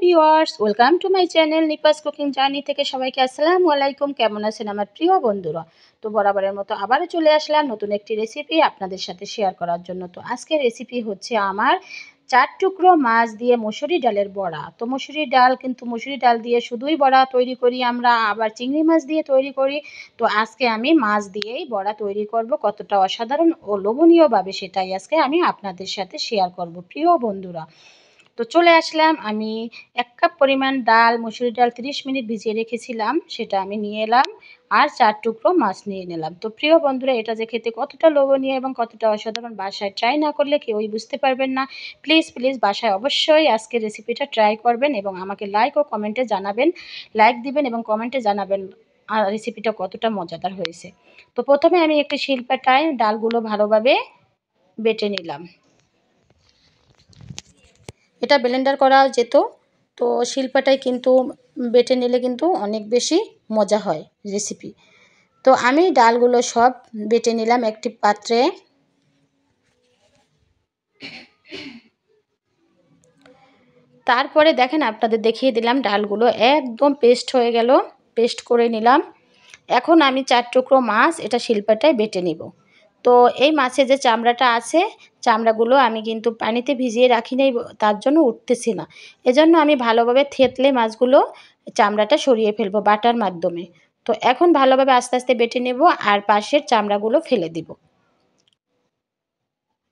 Viewers, welcome to my channel নিপাস cooking journey থেকে সবাইকে আসসালামু আলাইকুম। কেমন আছেন আমার প্রিয় বন্ধুরা? তো বরাবরের মতো আবারও চলে আসলাম নতুন একটি রেসিপি আপনাদের সাথে শেয়ার করার জন্য। তো আজকের রেসিপি হচ্ছে আমার 4 টুকরো মাছ দিয়ে মসুরি ডালের বড়া। তো মসুরি ডাল দিয়ে শুধুই বড়া তৈরি করি আমরা, আবার চিংড়ি মাছ দিয়ে তৈরি করি। তো আজকে আমি মাছ দিয়েই বড়া তৈরি করব। কতটা অসাধারণ ও লোভনীয়ভাবে সেটাই আজকে আমি আপনাদের সাথে শেয়ার করব প্রিয় বন্ধুরা। তো চলে আসলাম আমি 1 কাপ পরিমাণ ডাল, মসুরি ডাল 30 মিনিট ভিজিয়ে রেখেছিলাম, সেটা আমি নিয়ে এলাম। আর 4 টুকরো মাছ নিয়ে নিলাম। তো প্রিয় বন্ধুরা, এটা যে খেতে কতটা লোভনীয় এবং কতটা অসাধারণ, বাসায় ট্রাই না করলে কেউই বুঝতে পারবেন না। প্লিজ বাসায় অবশ্যই আজকের রেসিপিটা ট্রাই করবেন এবং আমাকে লাইক ও কমেন্টে জানাবেন। লাইক দিবেন এবং কমেন্টে জানাবেন রেসিপিটা কতটা মজাদার হয়েছে। তো প্রথমে আমি একটি শিলপাটায় ডালগুলো ভালোভাবে বেটে নিলাম। এটা ব্লেন্ডার করা যেত, তো শিলপাটায় কিন্তু বেটে নিলে কিন্তু অনেক বেশি মজা হয় রেসিপি। তো আমি ডালগুলো সব বেটে নিলাম একটি পাত্রে। তারপরে দেখেন, আপনাদের দেখিয়ে দিলাম ডালগুলো একদম পেস্ট হয়ে গেল, পেস্ট করে নিলাম। এখন আমি 4 টুকরো মাছ এটা শিলপাটায় বেটে নিব। তো এই মাছের যে চামড়াটা আছে, চামড়াগুলো আমি কিন্তু পানিতে ভিজিয়ে রাখি নাই, তার জন্য উঠতেছি না। এজন্য আমি ভালোভাবে থেতলে মাছগুলো চামড়াটা সরিয়ে ফেলবো বাটার মাধ্যমে। তো এখন ভালোভাবে আস্তে আস্তে বেটে নেব আর পাশের চামড়াগুলো ফেলে দিব।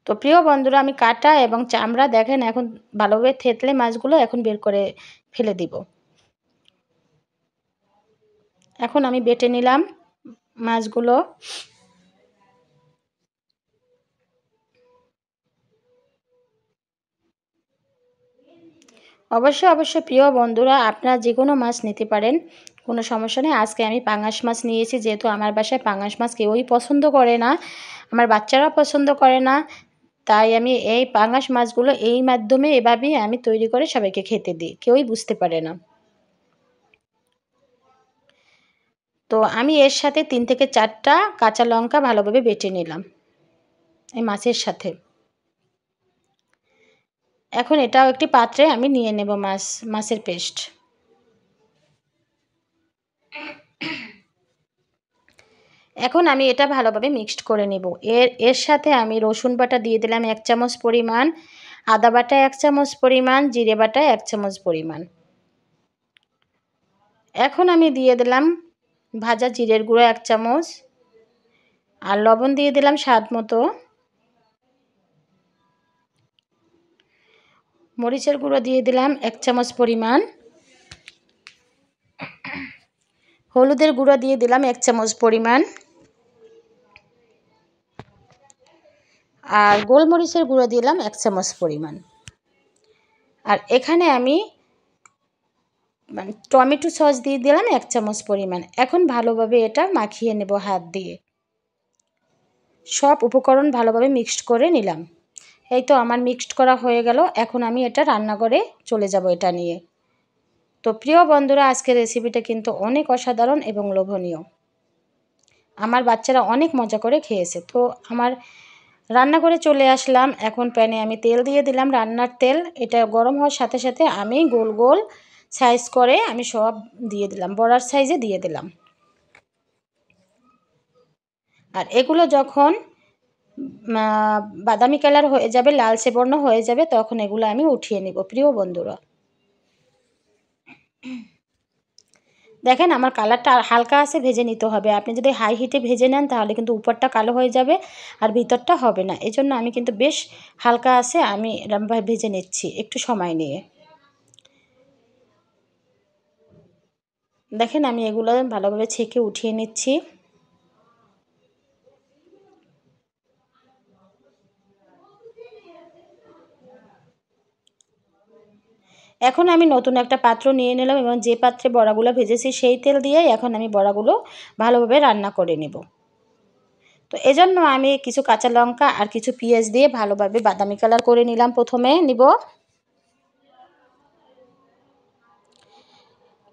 তো প্রিয় বন্ধুরা, আমি কাটা এবং চামড়া দেখেন এখন ভালোভাবে থেতলে মাছগুলো এখন বের করে ফেলে দিব। এখন আমি বেটে নিলাম মাছগুলো। অবশ্যই প্রিয় বন্ধুরা, আপনারা যে কোনো মাছ নিতে পারেন, কোনো সমস্যা নেই। আজকে আমি পাঙাশ মাছ নিয়েছি, যেহেতু আমার বাসায় পাঙাশ মাছ কেউই পছন্দ করে না, আমার বাচ্চারাও পছন্দ করে না। তাই আমি এই পাঙাশ মাছগুলো এই মাধ্যমে এভাবেই আমি তৈরি করে সবাইকে খেতে দিই, কেউই বুঝতে পারে না। তো আমি এর সাথে 3 থেকে 4টা কাঁচা লঙ্কা ভালোভাবে বেটে নিলাম এই মাছের সাথে। এখন এটাও একটি পাত্রে আমি নিয়ে নেব মাছের পেস্ট। এখন আমি এটা ভালোভাবে মিক্সড করে নেব। এর সাথে আমি রসুন বাটা দিয়ে দিলাম 1 চামচ পরিমাণ, আদা বাটা 1 চামচ পরিমাণ, জিরে বাটা 1 চামচ পরিমাণ। এখন আমি দিয়ে দিলাম ভাজা জিরের গুঁড়ো 1 চামচ, আর লবণ দিয়ে দিলাম স্বাদ মতো, মরিচের গুঁড়ো দিয়ে দিলাম 1 চামচ পরিমাণ, হলুদের গুঁড়ো দিয়ে দিলাম 1 চামচ পরিমাণ, আর গোলমরিচের গুঁড়ো দিলাম 1 চামচ পরিমাণ। আর এখানে আমি টমেটো সস দিয়ে দিলাম 1 চামচ পরিমাণ। এখন ভালোভাবে এটা মাখিয়ে নেব হাত দিয়ে। সব উপকরণ ভালোভাবে মিক্সড করে নিলাম। এই তো আমার মিক্সড করা হয়ে গেল। এখন আমি এটা রান্নাঘরে চলে যাব এটা নিয়ে। তো প্রিয় বন্ধুরা, আজকের রেসিপিটা কিন্তু অনেক অসাধারণ এবং লোভনীয়। আমার বাচ্চারা অনেক মজা করে খেয়েছে। তো আমার রান্নাঘরে চলে আসলাম। এখন প্যানে আমি তেল দিয়ে দিলাম, রান্নার তেল। এটা গরম হওয়ার সাথে সাথে আমি গোল গোল সাইজ করে আমি সব দিয়ে দিলাম, বড়ার সাইজে দিয়ে দিলাম। আর এগুলো যখন বাদামি কালার হয়ে যাবে, লালচে বর্ণ হয়ে যাবে, তখন এগুলো আমি উঠিয়ে নিব প্রিয় বন্ধুরা। দেখেন আমার কালারটা হালকা আছে, ভেজে নিতে হবে। আপনি যদি হাই হিটে ভেজে নেন তাহলে কিন্তু উপরটা কালো হয়ে যাবে আর ভিতরটা হবে না। এজন্য আমি কিন্তু বেশ হালকা আছে আমি ভেজে নিচ্ছি একটু সময় নিয়ে। দেখেন আমি এগুলো ভালোভাবে ছেঁকে উঠিয়ে নিচ্ছি। এখন আমি নতুন একটা পাত্র নিয়ে নিলাম এবং যে পাত্রে বড়াগুলো ভেজেছি সেই তেল দিয়ে এখন আমি বড়াগুলো ভালোভাবে রান্না করে নেব। তো এজন্য আমি কিছু কাঁচা লঙ্কা আর কিছু পেঁয়াজ দিয়ে ভালোভাবে বাদামি কালার করে নিলাম। প্রথমে নিব,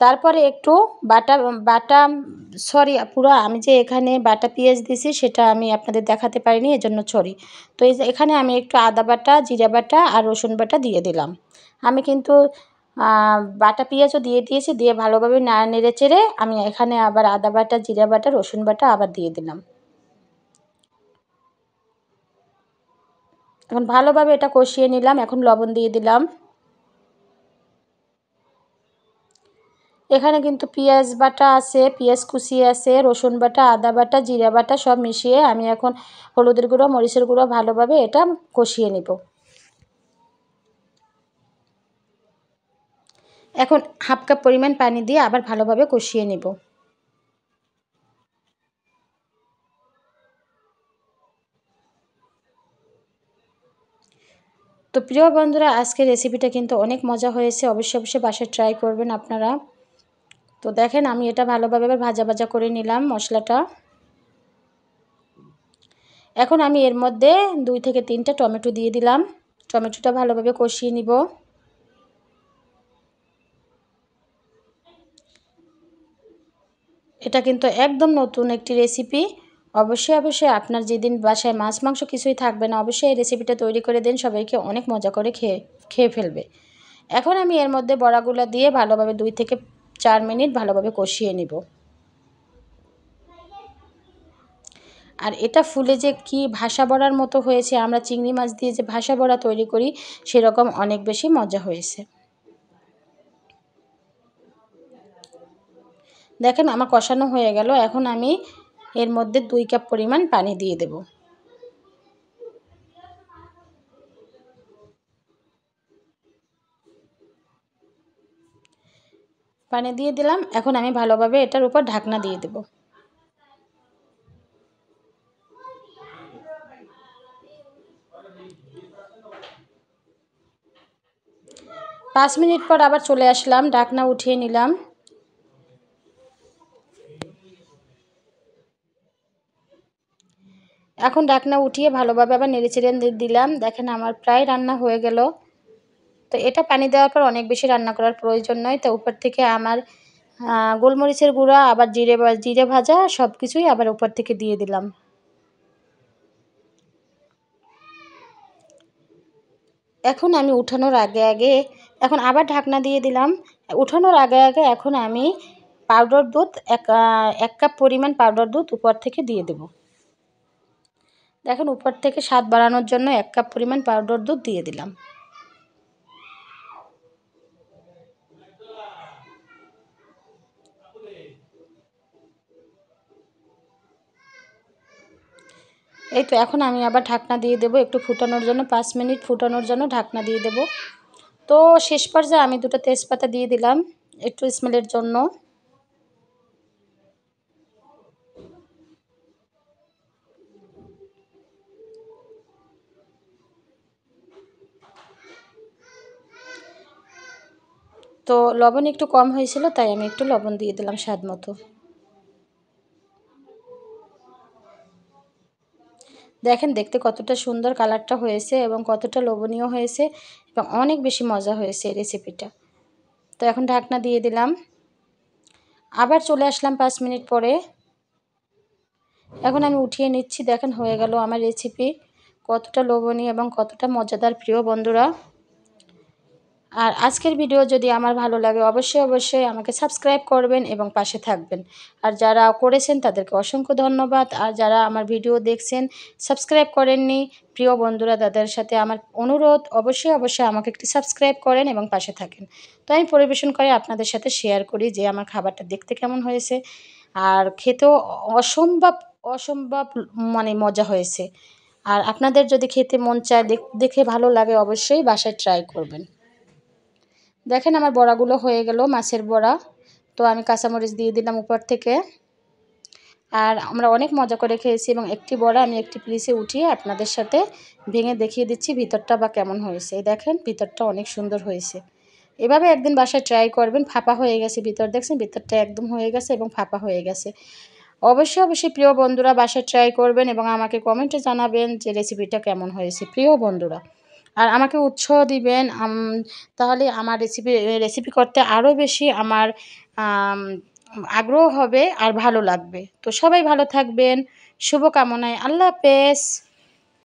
তারপরে একটু বাটা বাটা সরি পুরো আমি যে এখানে বাটা পেঁয়াজ দিছি সেটা আমি আপনাদের দেখাতে পারিনি, এজন্য সরি। তো এখানে আমি একটু আদা বাটা, জিরা বাটা আর রসুন বাটা দিয়ে দিলাম। আমি কিন্তু বাটা পেঁয়াজও দিয়ে দিয়েছি, দিয়ে ভালোভাবে নেড়ে চেড়ে আমি এখানে আবার আদা বাটা, জিরা বাটা, রসুন বাটা আবার দিয়ে দিলাম। এখন ভালোভাবে এটা কষিয়ে নিলাম। এখন লবণ দিয়ে দিলাম। এখানে কিন্তু পেঁয়াজ বাটা আছে, পেঁয়াজ কুচি আছে, রসুন বাটা, আদা বাটা, জিরা বাটা সব মিশিয়ে আমি এখন হলুদের গুঁড়ো, মরিচের গুঁড়ো ভালোভাবে এটা কষিয়ে নেব। এখন হাফ কাপ পরিমাণ পানি দিয়ে আবার ভালোভাবে কষিয়ে নেব। তো প্রিয় বন্ধুরা, আজকের রেসিপিটা কিন্তু অনেক মজা হয়েছে। অবশ্যই অবশ্যই বাসায় ট্রাই করবেন আপনারা। তো দেখেন আমি এটা ভালোভাবে এবার ভাজা ভাজা করে নিলাম মশলাটা। এখন আমি এর মধ্যে 2 থেকে 3টা টমেটো দিয়ে দিলাম। টমেটোটা ভালোভাবে কষিয়ে নিব। এটা কিন্তু একদম নতুন একটি রেসিপি। অবশ্যই অবশ্যই আপনার যেদিন বাসায় মাছ মাংস কিছুই থাকবে না, অবশ্যই এই রেসিপিটা তৈরি করে দিন, সবাইকে অনেক মজা করে খেয়ে ফেলবে। এখন আমি এর মধ্যে বড়াগুলো দিয়ে ভালোভাবে 2 থেকে 4 মিনিট ভালোভাবে কষিয়ে নিব। আর এটা ফুলে যে কি ভাসা বড়ার মতো হয়েছে, আমরা চিংড়ি মাছ দিয়ে যে ভাসা বড়া তৈরি করি সেরকম অনেক বেশি মজা হয়েছে। দেখেন আমার কষানো হয়ে গেল। এখন আমি এর মধ্যে 2 কাপ পরিমাণ পানি দিয়ে দেব। পানি দিয়ে দিলাম। এখন আমি ভালোভাবে এটার উপর ঢাকনা দিয়ে দেব। 5 মিনিট পর আবার চলে আসলাম, ঢাকনা উঠিয়ে নিলাম। এখন ঢাকনা উঠিয়ে ভালোভাবে আবার নেড়েচেড়ে দিলাম। দেখেন আমার প্রায় রান্না হয়ে গেল। তো এটা পানি দেওয়ার পর অনেক বেশি রান্না করার প্রয়োজন নয়। তো উপর থেকে আমার গোলমরিচের গুঁড়া, আবার জিরে ভাজা সব কিছুই আবার উপর থেকে দিয়ে দিলাম। এখন আমি উঠানোর আগে এখন আবার ঢাকনা দিয়ে দিলাম। উঠানোর আগে এখন আমি পাউডার দুধ 1 কাপ পরিমাণ পাউডার দুধ উপর থেকে দিয়ে দেব। দেখুন উপর থেকে স্বাদ বাড়ানোর জন্য 1 কাপ পরিমাণ পাউডার দুধ দিয়ে দিলাম। এই তো এখন আমি আবার ঢাকনা দিয়ে দেব একটু ফুটানোর জন্য, 5 মিনিট ফুটানোর জন্য ঢাকনা দিয়ে দেব। তো শেষ পর্যায়ে আমি 2টা তেজপাতা দিয়ে দিলাম একটু স্মেলের জন্য। তো লবণ একটু কম হয়েছিল, তাই আমি একটু লবণ দিয়ে দিলাম স্বাদ মতো। দেখেন দেখতে কতটা সুন্দর কালারটা হয়েছে এবং কতটা লোভনীয় হয়েছে এবং অনেক বেশি মজা হয়েছে এই রেসিপিটা। তো এখন ঢাকনা দিয়ে দিলাম। আবার চলে আসলাম 5 মিনিট পরে। এখন আমি উঠিয়ে নিচ্ছি। দেখেন হয়ে গেল আমার রেসিপি। কতটা লোভনীয় এবং কতটা মজাদার প্রিয় বন্ধুরা। আর আজকের ভিডিও যদি আমার ভালো লাগে অবশ্যই অবশ্যই আমাকে সাবস্ক্রাইব করবেন এবং পাশে থাকবেন। আর যারা করেছেন তাদেরকে অসংখ্য ধন্যবাদ। আর যারা আমার ভিডিও দেখছেন সাবস্ক্রাইব করেননি প্রিয় বন্ধুরা, তাদের সাথে আমার অনুরোধ অবশ্যই অবশ্যই আমাকে একটু সাবস্ক্রাইব করেন এবং পাশে থাকেন। তো আমি পরিবেশন করে আপনাদের সাথে শেয়ার করি যে আমার খাবারটা দেখতে কেমন হয়েছে আর খেতেও অসম্ভব অসম্ভব মানে মজা হয়েছে। আর আপনাদের যদি খেতে মন চায়, দেখে ভালো লাগে, অবশ্যই বাসায় ট্রাই করবেন। দেখেন আমার বড়াগুলো হয়ে গেল, মাছের বড়া। তো আমি কাঁচামরিচ দিয়ে দিলাম উপর থেকে। আর আমরা অনেক মজা করে খেয়েছি এবং একটি বড়া আমি একটি প্লেটে উঠিয়ে আপনাদের সাথে ভেঙে দেখিয়ে দিচ্ছি ভিতরটা বা কেমন হয়েছে। দেখেন ভিতরটা অনেক সুন্দর হয়েছে। এভাবে একদিন বাসায় ট্রাই করবেন। ফাঁপা হয়ে গেছে ভিতর, দেখছেন ভিতরটা একদম হয়ে গেছে এবং ফাঁপা হয়ে গেছে। অবশ্যই অবশ্যই প্রিয় বন্ধুরা বাসায় ট্রাই করবেন এবং আমাকে কমেন্টে জানাবেন যে রেসিপিটা কেমন হয়েছে প্রিয় বন্ধুরা। আর আমাকে উৎসাহ দিবেন, তাহলে আমার রেসিপি করতে আরও বেশি আমার আগ্রহ হবে আর ভালো লাগবে। তো সবাই ভালো থাকবেন, শুভকামনায়, আল্লাহ হাফেজ।